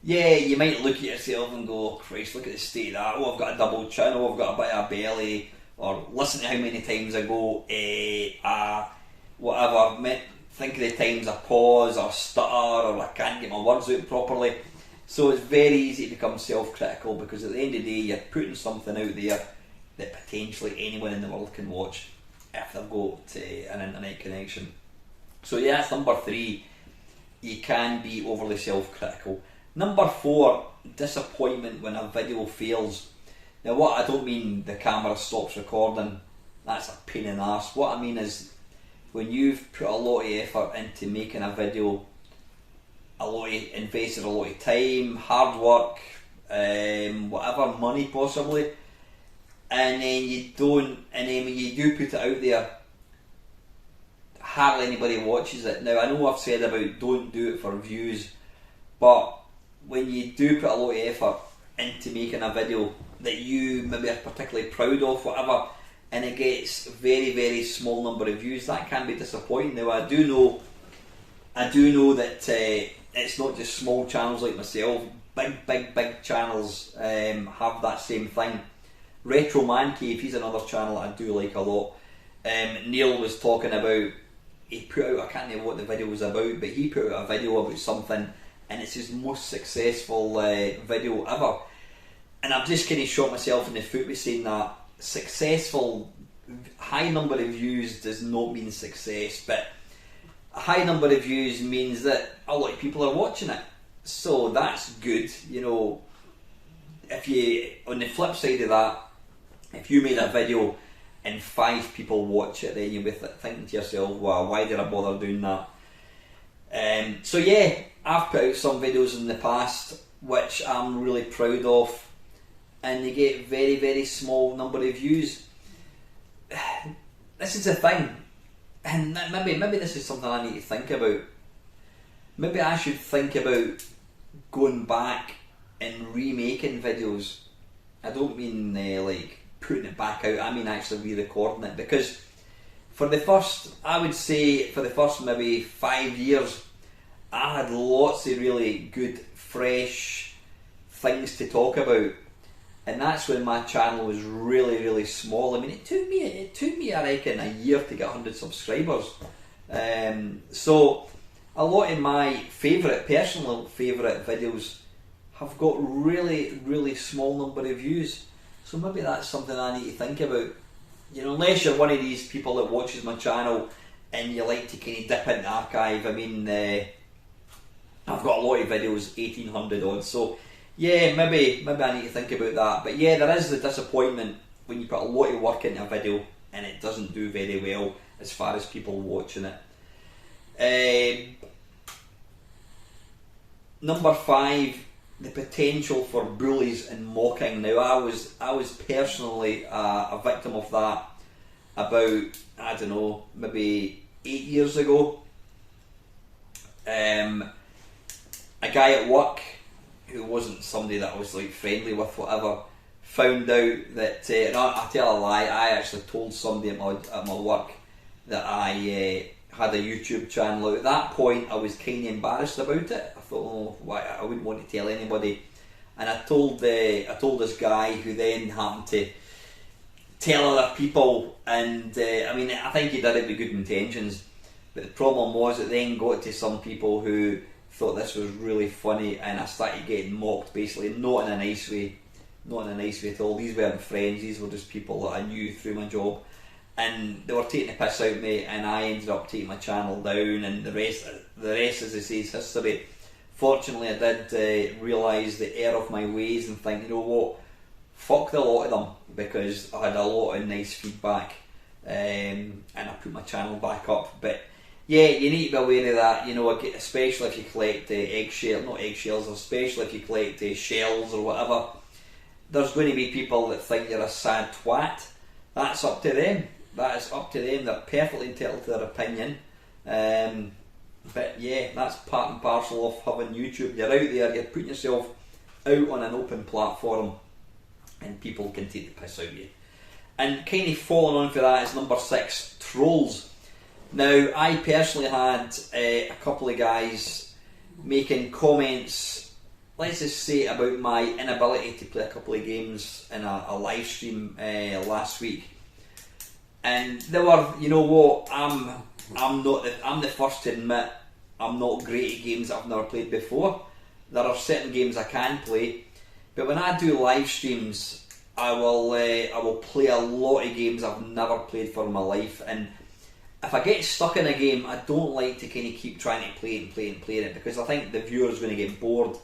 yeah, you might look at yourself and go, Christ, look at the state of that. Oh, I've got a double chin. Oh, I've got a bit of a belly. Or listen to how many times I go, whatever. Think of the times I pause or stutter or I can't get my words out properly. So it's very easy to become self-critical, because at the end of the day, you're putting something out there that potentially anyone in the world can watch if they've got an internet connection. So yeah, that's number 3. You can be overly self-critical. Number 4, disappointment when a video fails. Now what I don't mean the camera stops recording, that's a pain in the arse. What I mean is when you've put a lot of effort into making a video, invested a lot of time, hard work, whatever, money possibly, and then when you do put it out there, hardly anybody watches it. Now I know I've said about don't do it for views, but when you do put a lot of effort into making a video that you maybe are particularly proud of, whatever, and it gets very, very small number of views, that can be disappointing. Now I do know that it's not just small channels like myself. Big channels have that same thing. Retro Man Cave, he's another channel I do like a lot. Neil was talking about, he put out, I can't remember what the video was about, but he put out a video about something and it's his most successful video ever. And I've just kind of shot myself in the foot with saying that successful, high number of views does not mean success, but a high number of views means that a lot of people are watching it. So that's good, you know. If you, on the flip side of that, if you made a video and 5 people watch it, then you'll be thinking to yourself, wow, why did I bother doing that? So yeah, I've put out some videos in the past which I'm really proud of, and they get very, very small number of views. This is the thing, and maybe this is something I need to think about. Maybe I should think about going back and remaking videos. I don't mean like putting it back out, I mean actually re-recording it, because for the first, I would say for the first maybe 5 years, I had lots of really good, fresh things to talk about, and that's when my channel was really, really small. I mean, it took me I reckon a year to get 100 subscribers. So a lot of my personal favourite videos have got really, really small number of views. So maybe that's something I need to think about. You know, unless you're one of these people that watches my channel and you like to kind of dip into the archive. I mean, I've got a lot of videos, 1800 odd. So yeah, maybe I need to think about that. But yeah, there is the disappointment when you put a lot of work into a video and it doesn't do very well as far as people watching it. Number 5, the potential for bullies and mocking. Now I was personally a victim of that about, I don't know, maybe 8 years ago. A guy at work who wasn't somebody that I was like friendly with, whatever, found out that, I tell a lie, I actually told somebody at my work that I had a YouTube channel. At that point I was kind of embarrassed about it. I thought, I wouldn't want to tell anybody, and I told this guy, who then happened to tell other people, and I mean, I think he did it with good intentions, but the problem was it then got to some people who thought this was really funny, and I started getting mocked, basically, not in a nice way at all. These weren't friends, these were just people that I knew through my job, and they were taking the piss out of me, and I ended up taking my channel down, and the rest, as they say, is history. Fortunately, I did realise the error of my ways and think, you know what, fuck the lot of them, because I had a lot of nice feedback, and I put my channel back up. But yeah, you need to be aware of that, you know, especially if you collect eggshells, especially if you collect shells or whatever. There's going to be people that think you're a sad twat. That's up to them. That is up to them. They're perfectly entitled to their opinion. But yeah, that's part and parcel of having YouTube. You're out there, you're putting yourself out on an open platform, and people can take the piss out of you. And kind of following on for that is number 6, trolls. Now, I personally had a couple of guys making comments, let's just say, about my inability to play a couple of games in a live stream last week. And they were, you know what, I'm the first to admit I'm not great at games that I've never played before. There are certain games I can play, but when I do live streams, I will play a lot of games I've never played for in my life. And if I get stuck in a game, I don't like to kind of keep trying to play it, because I think the viewer's going to get bored.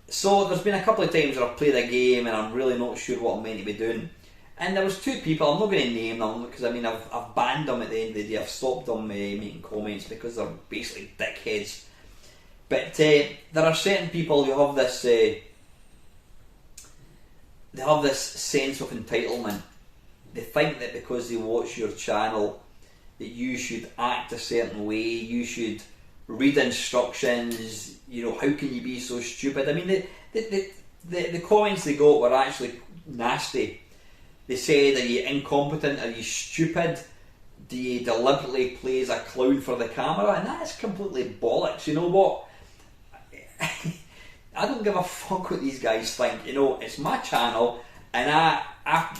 So there's been a couple of times where I've played a game and I'm really not sure what I'm meant to be doing. And there was two people, I'm not going to name them because I mean I've banned them at the end of the day. I've stopped them making comments because they're basically dickheads. But there are certain people who have this they have this sense of entitlement. They think that because they watch your channel that you should act a certain way, you should read instructions, you know, how can you be so stupid? I mean, the comments they got were actually nasty. They said, are you incompetent, are you stupid, do you deliberately play as a clown for the camera? And that is completely bollocks, you know what? I don't give a fuck what these guys think, you know, it's my channel, and I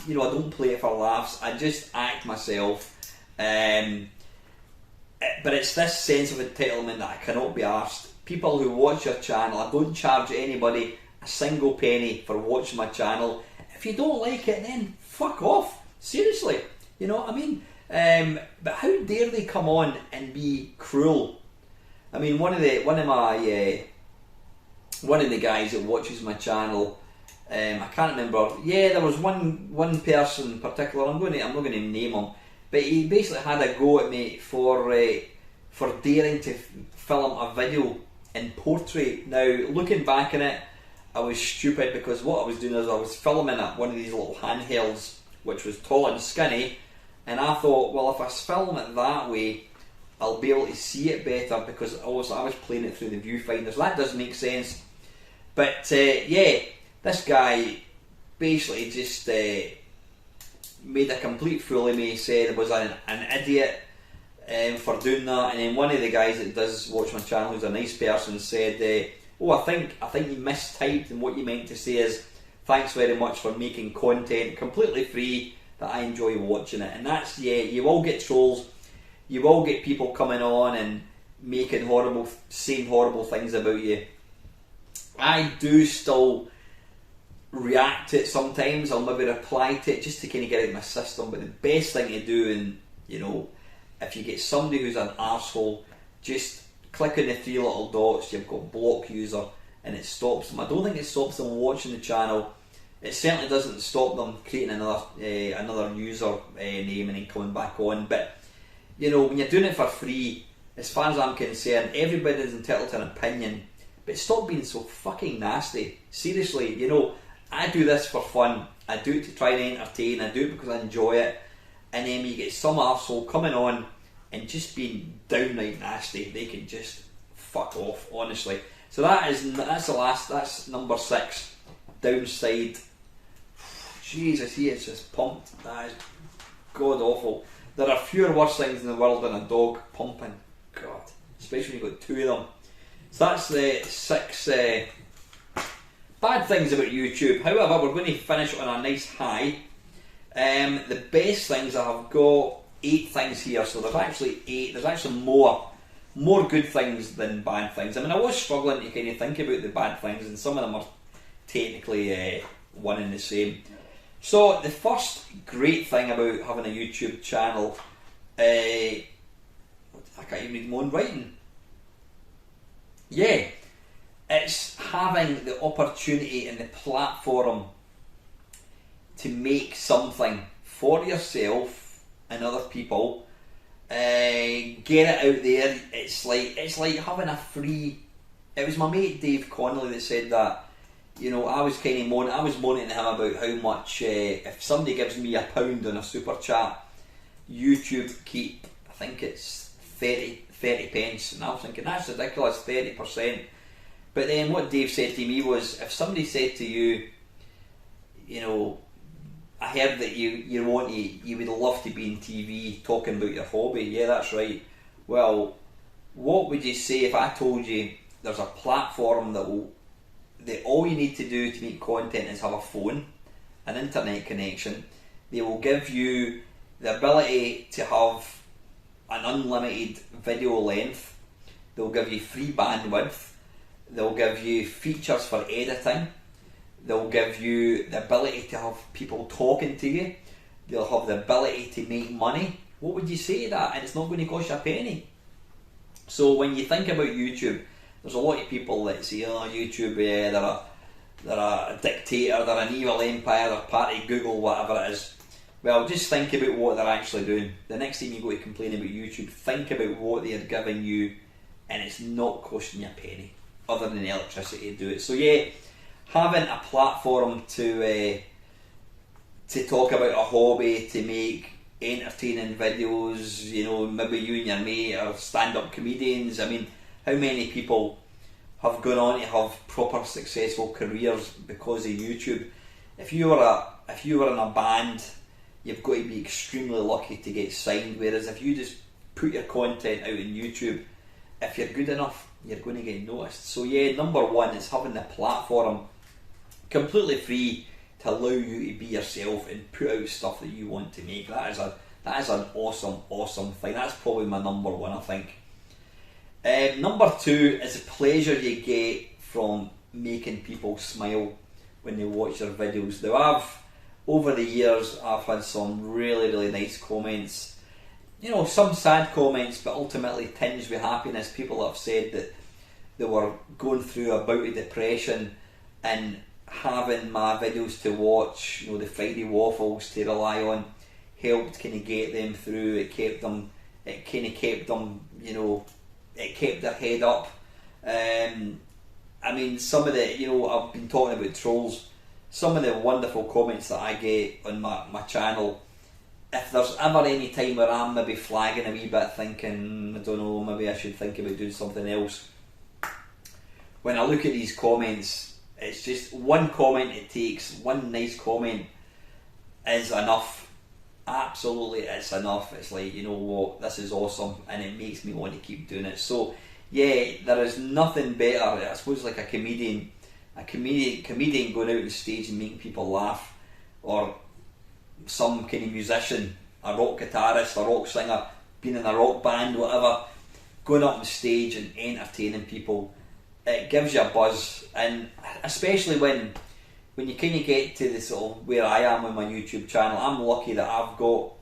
you know, I don't play it for laughs, I just act myself. But it's this sense of entitlement that I cannot be arsed. People who watch your channel, I don't charge anybody a single penny for watching my channel. If you don't like it, then fuck off. Seriously, you know what I mean? But how dare they come on and be cruel? I mean, one of the guys that watches my channel, I can't remember. Yeah, there was one person in particular. I'm not going to name him. But he basically had a go at me for daring to film a video in portrait. Now, looking back on it, I was stupid because what I was doing is I was filming at one of these little handhelds, which was tall and skinny, and I thought, well, if I film it that way, I'll be able to see it better because also I was playing it through the viewfinder. So that does make sense. But yeah, this guy basically just made a complete fool of me, said I was an idiot for doing that, and then one of the guys that does watch my channel, who's a nice person, said, oh, I think you mistyped, and what you meant to say is, thanks very much for making content completely free that I enjoy watching it. And that's, yeah, you will get trolls, you will get people coming on and saying horrible things about you. I do still react to it sometimes. I'll maybe reply to it just to kind of get it out of my system, but the best thing to do, and you know, if you get somebody who's an arsehole, just click on the three little dots, you've got block user, and it stops them. I don't think it stops them watching the channel. It certainly doesn't stop them creating another user name and then coming back on. But you know, when you're doing it for free, as far as I'm concerned, everybody's entitled to an opinion, but stop being so fucking nasty. Seriously, you know, I do this for fun, I do it to try and entertain, I do it because I enjoy it, and then you get some arsehole coming on and just being downright nasty. They can just fuck off, honestly. So that's number 6, downside. Jesus, he is just pumped. That is god awful. There are fewer worse things in the world than a dog pumping. God, especially when you've got 2 of them. So that's the 6 bad things about YouTube. However, we're going to finish on a nice high. The best things, I've got 8 things here, so there's actually 8. There's actually more good things than bad things. I mean, I was struggling to kind of think about the bad things, and some of them are technically one and the same. So the first great thing about having a YouTube channel, I can't even read my own writing. Yeah, it's having the opportunity and the platform to make something for yourself and other people, get it out there. It's like having a free. It was my mate Dave Connolly that said that. You know, I was kind of moaning to him about how much if somebody gives me £1 on a super chat, YouTube keep, I think it's 30 pence, and I was thinking that's ridiculous, 30%. But then what Dave said to me was, if somebody said to you, you know, I heard that you would love to be in TV talking about your hobby. Yeah, that's right. Well, what would you say if I told you there's a platform that all you need to do to make content is have a phone, an internet connection. They will give you the ability to have an unlimited video length. They'll give you free bandwidth. They'll give you features for editing. They'll give you the ability to have people talking to you. They'll have the ability to make money. What would you say to that? And it's not going to cost you a penny. So when you think about YouTube, there's a lot of people that say, oh, YouTube, yeah, they're a dictator, they're an evil empire, they're part of Google, whatever it is. Well, just think about what they're actually doing. The next time you go to complain about YouTube, think about what they're giving you, and it's not costing you a penny, other than the electricity to do it. So yeah, having a platform to talk about a hobby, to make entertaining videos, you know, maybe you and your mate are stand-up comedians. I mean, how many people have gone on to have proper successful careers because of YouTube? If you were in a band, you've got to be extremely lucky to get signed, whereas if you just put your content out on YouTube, if you're good enough, you're going to get noticed. So yeah, number one is having the platform completely free to allow you to be yourself and put out stuff that you want to make. That is an awesome thing. That's probably my number one, I think. Number two is the pleasure you get from making people smile when they watch your videos. Now, over the years, I've had some really nice comments. You know, some sad comments, but ultimately tinged with happiness. People have said that they were going through a bout of depression, and having my videos to watch, you know, the Friday waffles to rely on, helped kind of get them through. It kept them, you know, it kept their head up. I mean, some of the, you know, I've been talking about trolls. Some of the wonderful comments that I get on my channel, if there's ever any time where I'm maybe flagging a wee bit, thinking, I don't know, maybe I should think about doing something else, when I look at these comments, it's just one comment it takes, one nice comment is enough. Absolutely, it's enough. It's like, you know what, this is awesome, and it makes me want to keep doing it. So yeah, there is nothing better, I suppose, like a comedian going out on stage and making people laugh, or some kind of musician, a rock guitarist, a rock singer, being in a rock band, whatever, going up on stage and entertaining people. It gives you a buzz, and especially when you kind of get to the sort of where I am with my YouTube channel. I'm lucky that I've got,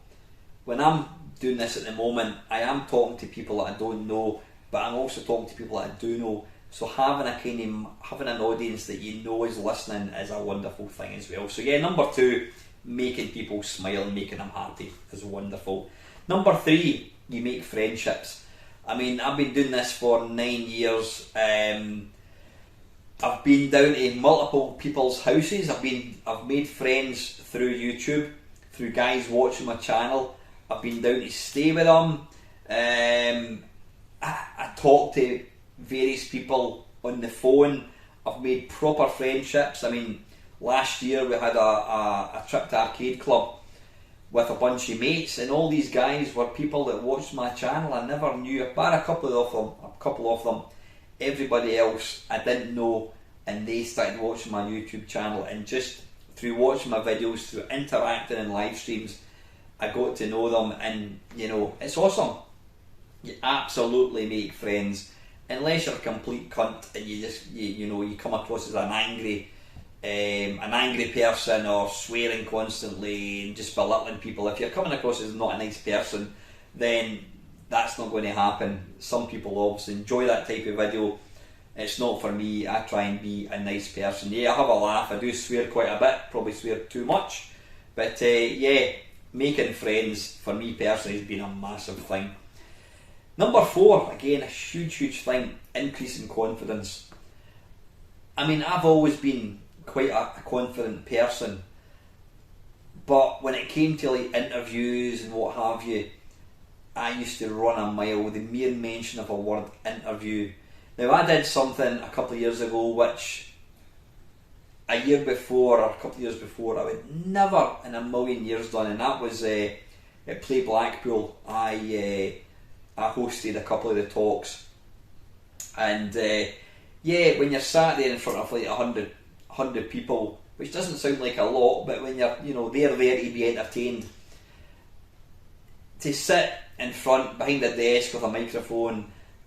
when I'm doing this at the moment, I am talking to people that I don't know, but I'm also talking to people that I do know. So having an audience that you know is listening is a wonderful thing as well. So yeah, number two, making people smile and making them happy is wonderful. Number three, you make friendships. I mean, I've been doing this for 9 years. I've been down to multiple people's houses. I've made friends through YouTube, through guys watching my channel. I've been down to stay with them. I talk to various people on the phone. I've made proper friendships. I mean, last year we had a trip to Arcade Club with a bunch of mates, and all these guys were people that watched my channel. I never knew, bar a couple of them. Everybody else I didn't know, and they started watching my YouTube channel, and just through watching my videos, through interacting in live streams, I got to know them. And you know, it's awesome. You absolutely make friends, unless you're a complete cunt and you come across as an angry person, or swearing constantly and just belittling people. If you're coming across as not a nice person, then that's not going to happen. Some people obviously enjoy that type of video. It's not for me. I try and be a nice person. Yeah, I have a laugh. I do swear quite a bit, probably swear too much, but yeah, making friends for me personally has been a massive thing. Number four, again, a huge thing, increasing confidence. I mean, I've always been quite a confident person, but when it came to like interviews and what have you, I used to run a mile with the mere mention of a word interview. Now, I did something a couple of years ago which a year before or a couple of years before I would never in a million years done, and that was at Play Blackpool. I hosted a couple of the talks, and yeah, when you're sat there in front of like 100 people, which doesn't sound like a lot, but when you're they're there to be entertained, to sit in front behind a desk with a microphone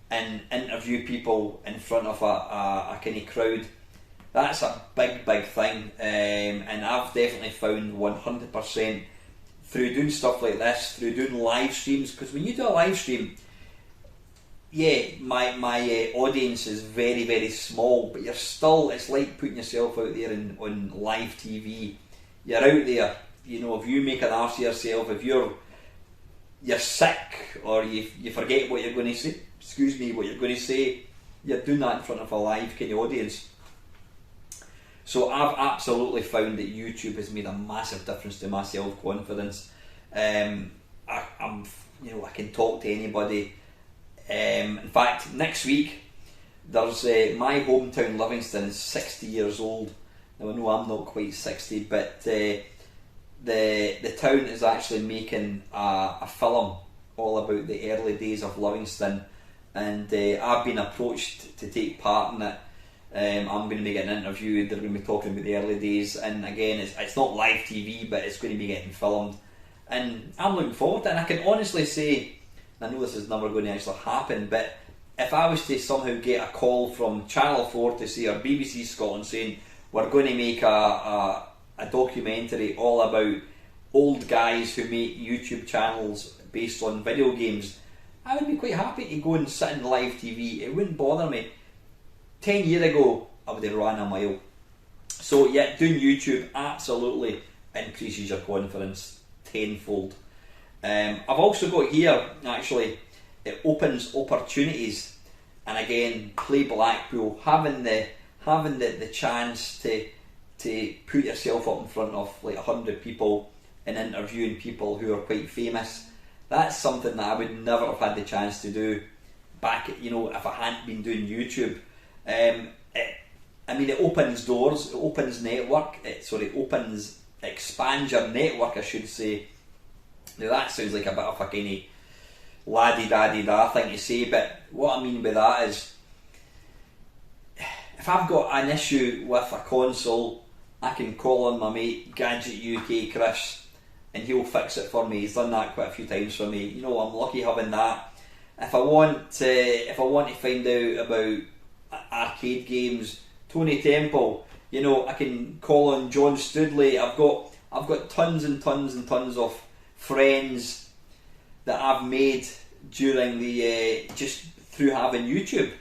and interview people in front of a kind of crowd, that's a big thing. And I've definitely found 100% through doing stuff like this, through doing live streams, because when you do a live stream, yeah, my audience is very, very small, but you're still, it's like putting yourself out there on live TV. You're out there, you know, if you make an arse of yourself, if you're sick, or you forget what you're going to say, what you're going to say, you're doing that in front of a live kind of audience. So I've absolutely found that YouTube has made a massive difference to my self-confidence. I'm, you know, I can talk to anybody. In fact, next week, there's my hometown Livingston is 60 years old. Now I know I'm not quite 60, but the town is actually making a film all about the early days of Livingston, and I've been approached to take part in it. I'm going to be getting an interview. They're going to be talking about the early days, and again, it's not live TV, but it's going to be getting filmed, and I'm looking forward to it. And I can honestly say, I know this is never going to actually happen, but if I was to somehow get a call from Channel 4 to say, or BBC Scotland saying, we're going to make a documentary all about old guys who make YouTube channels based on video games, I would be quite happy to go and sit in live TV. It wouldn't bother me. 10 years ago, I would have run a mile. So yeah, doing YouTube absolutely increases your confidence tenfold. I've also got here, actually, it opens opportunities, and again, Play Blackpool, having the chance to put yourself up in front of like 100 people and interviewing people who are quite famous. That's something that I would never have had the chance to do back, you know, if I hadn't been doing YouTube. It opens doors, it opens network, expands your network, I should say. Now that sounds like a bit of a kind of laddie-daddy-da thing to say, but what I mean by that is, if I've got an issue with a console, I can call on my mate Gadget UK Chris, and he'll fix it for me. He's done that quite a few times for me. You know, I'm lucky having that. If I want to find out about arcade games, Tony Temple, you know, I can call on John Studley. I've got tons and tons and tons of friends that I've made during the just through having YouTube,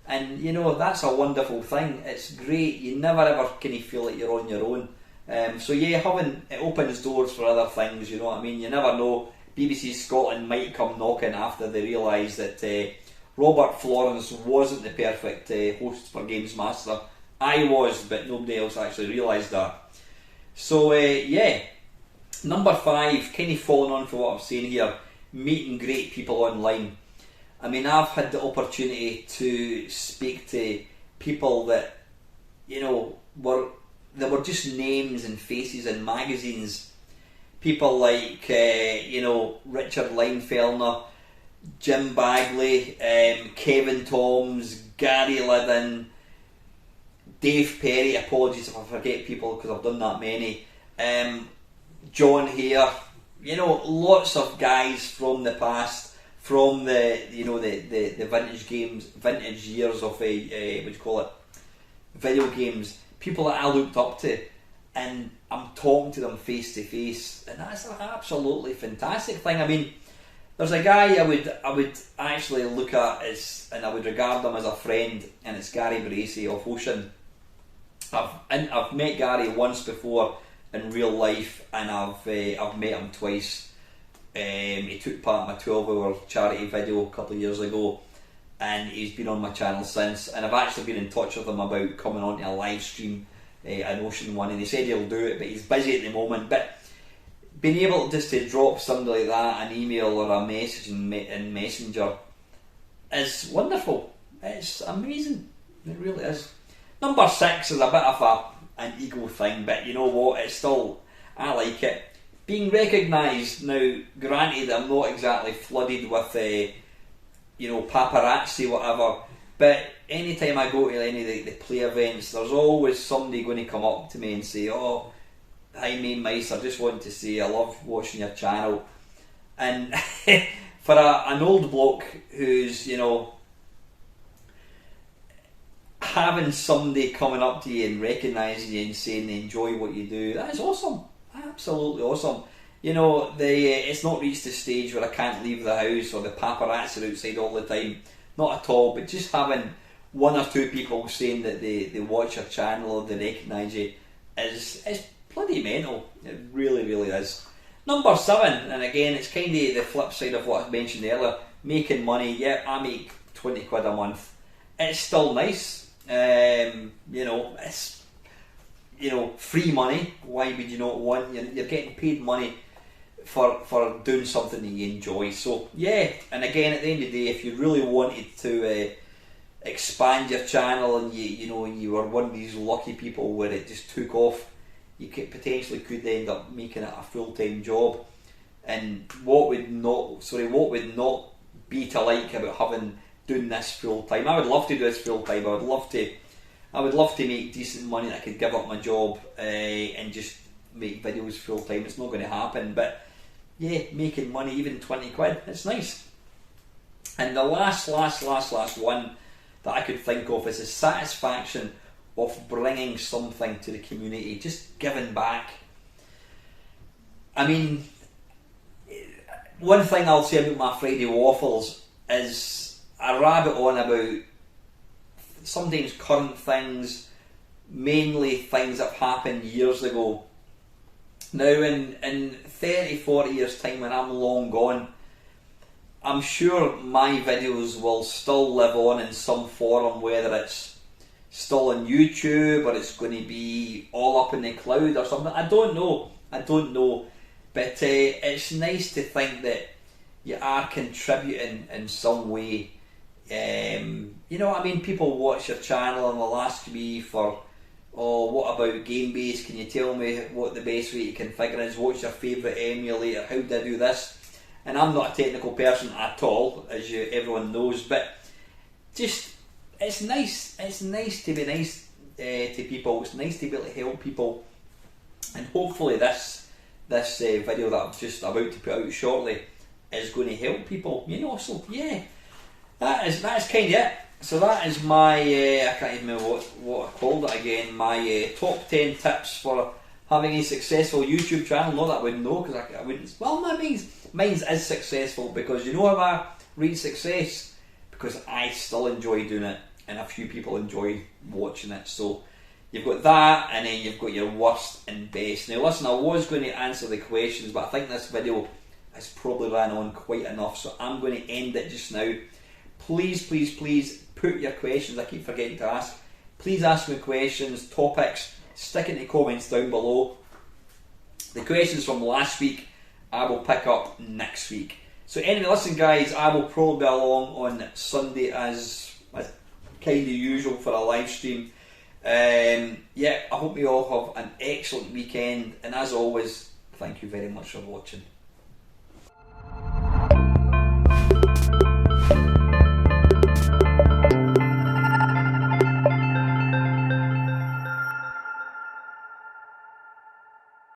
and you know, that's a wonderful thing. It's great. You never ever kind of feel like you're on your own. So yeah, it opens doors for other things. You know what I mean? You never know. BBC Scotland might come knocking after they realise that Robert Florence wasn't the perfect host for Games Master. I was, but nobody else actually realised that. So yeah. Number 5, kind of following on from what I'm saying here, meeting great people online. I mean, I've had the opportunity to speak to people that, you know, were just names and faces in magazines. People like, you know, Richard Leinfeldner, Jim Bagley, Kevin Toms, Gary Liddon, Dave Perry. Apologies if I forget people because I've done that many. John Hare, you know, lots of guys from the past, from the vintage years of video games, people that I looked up to, and I'm talking to them face to face, and that's an absolutely fantastic thing. I mean, there's a guy I would actually look at and I would regard him as a friend, and it's Gary Bracey of Ocean. I've met Gary once before in real life, and I've met him twice. He took part in my 12-hour charity video a couple of years ago, and he's been on my channel since, and I've actually been in touch with him about coming on to a live stream an Ocean one, and he said he'll do it, but he's busy at the moment. But being able just to drop somebody like that an email or a message in Messenger is wonderful. It's amazing. It really is. Number 6 is a bit of an ego thing, but you know what, it's still, I like it. Being recognised. Now, granted, I'm not exactly flooded with paparazzi, whatever, but anytime I go to any of the play events, there's always somebody going to come up to me and say, "Oh, hi Mamemeister, I just want to say I love watching your channel." And for an old bloke who's, you know, having somebody coming up to you and recognising you and saying they enjoy what you do, that is awesome. Absolutely awesome. You know, it's not reached the stage where I can't leave the house or the paparazzi are outside all the time. not at all, but just having one or two people saying that they watch your channel or they recognise you is bloody mental. It really, really is. Number 7, and again, it's kind of the flip side of what I mentioned earlier, making money. Yeah, I make 20 quid a month. It's still nice. It's, free money. Why would you not want? You're getting paid money for doing something that you enjoy. So yeah, and again, at the end of the day, if you really wanted to expand your channel and you were one of these lucky people where it just took off, you could end up making it a full-time job. And what would not be to like about doing this full time? I would love to do this full time. I would love to make decent money that I could give up my job and just make videos full time. It's not going to happen, but yeah, making money, even 20 quid, it's nice. And the last one that I could think of is the satisfaction of bringing something to the community, just giving back. I mean, one thing I'll say about my Friday Waffles is I rabbit on about sometimes current things, mainly things that have happened years ago. Now in 30, 40 years time, when I'm long gone, I'm sure my videos will still live on in some forum, whether it's still on YouTube or it's going to be all up in the cloud or something. I don't know, but it's nice to think that you are contributing in some way. People watch your channel and they'll ask me for, what about game base? Can you tell me what the best way to configure is? What's your favourite emulator? How do I do this? And I'm not a technical person at all, as everyone knows, but just it's nice. It's nice to be nice to people. It's nice to be able to help people, and hopefully this video that I'm just about to put out shortly is going to help people. So yeah, that's kind of it. So that is my I can't even remember what I called it again. My top 10 tips for having a successful YouTube channel. Not that I wouldn't know, because I wouldn't. Well, mine's is successful, because you know how I read success? Because I still enjoy doing it, and a few people enjoy watching it. So you've got that, and then you've got your worst and best. Now listen, I was going to answer the questions, but I think this video has probably ran on quite enough, so I'm going to end it just now. Please put your questions. I keep forgetting to ask. Please ask me questions, topics, stick it in the comments down below. The questions from last week I will pick up next week. So anyway, listen guys, I will probably be along on Sunday as kind of usual for a live stream. I hope you all have an excellent weekend, and as always, thank you very much for watching.